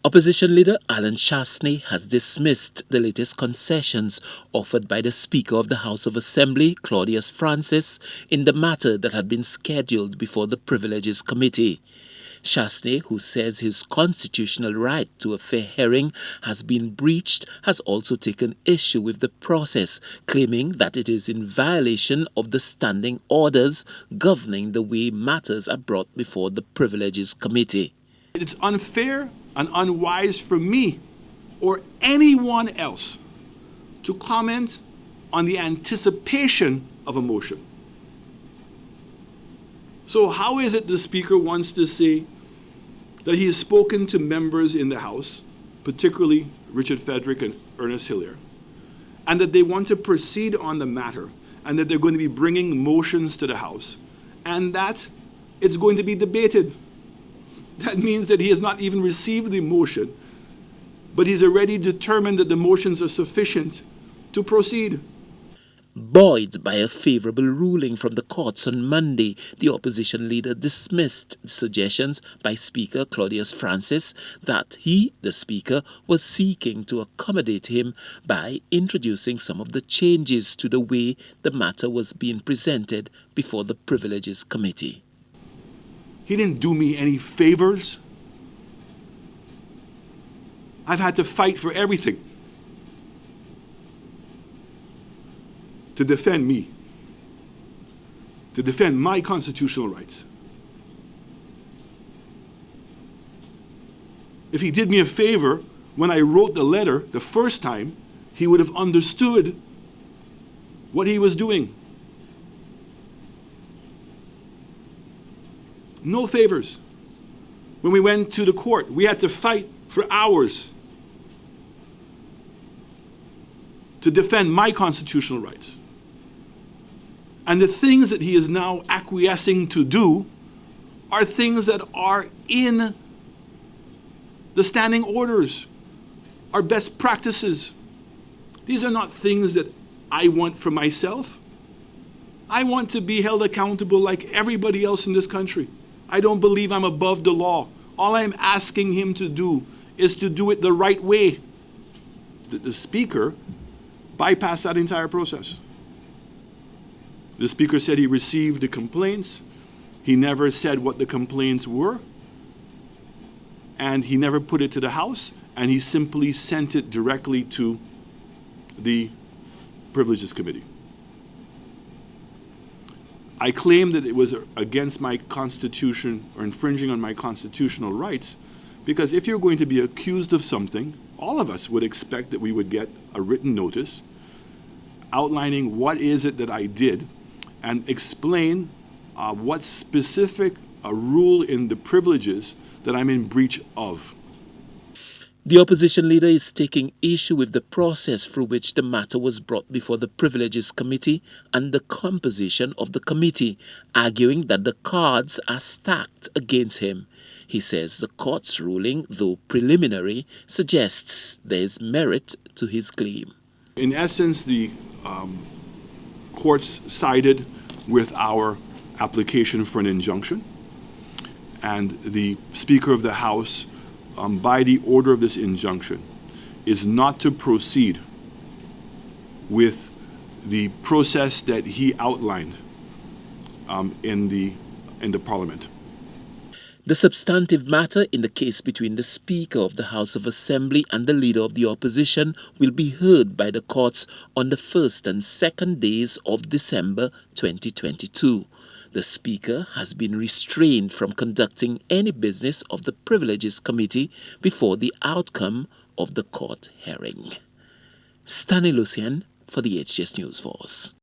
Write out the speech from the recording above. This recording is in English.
Opposition leader Allen Chastanet has dismissed the latest concessions offered by the Speaker of the House of Assembly, Claudius Francis, in the matter that had been scheduled before the Privileges Committee. Chastanet, who says his constitutional right to a fair hearing has been breached, has also taken issue with the process, claiming that it is in violation of the standing orders governing the way matters are brought before the Privileges Committee. It's unfair and unwise for me or anyone else to comment on the anticipation of a motion. So how is it the Speaker wants to say that he has spoken to members in the House, particularly Richard Frederick and Ernest Hilaire, and that they want to proceed on the matter, and that they're going to be bringing motions to the House, and that it's going to be debated? That means that he has not even received the motion, but he's already determined that the motions are sufficient to proceed. Buoyed by a favorable ruling from the courts on Monday, the opposition leader dismissed suggestions by Speaker Claudius Francis that he, the Speaker, was seeking to accommodate him by introducing some of the changes to the way the matter was being presented before the Privileges Committee. He didn't do me any favors. I've had to fight for everything to defend me, to defend my constitutional rights. If he did me a favor when I wrote the letter the first time, he would have understood what he was doing. No favors. When we went to the court, we had to fight for hours to defend my constitutional rights. And the things that he is now acquiescing to do are things that are in the standing orders, are best practices. These are not things that I want for myself. I want to be held accountable like everybody else in this country. I don't believe I'm above the law. All I'm asking him to do is to do it the right way. The Speaker bypassed that entire process. The Speaker said he received the complaints. He never said what the complaints were. And he never put it to the House. And he simply sent it directly to the Privileges Committee. I claim that it was against my constitution or infringing on my constitutional rights, because if you're going to be accused of something, all of us would expect that we would get a written notice outlining what is it that I did and explain what specific rule in the privileges that I'm in breach of. The opposition leader is taking issue with the process through which the matter was brought before the Privileges Committee and the composition of the committee, arguing that the cards are stacked against him. He says the court's ruling, though preliminary, suggests there is merit to his claim. In essence, the courts sided with our application for an injunction, and the Speaker of the House, by the order of this injunction, is not to proceed with the process that he outlined in the Parliament. The substantive matter in the case between the Speaker of the House of Assembly and the Leader of the Opposition will be heard by the courts on the 1st and 2nd days of December 2022. The Speaker has been restrained from conducting any business of the Privileges Committee before the outcome of the court hearing. Stanley Lucian for the HGS News Force.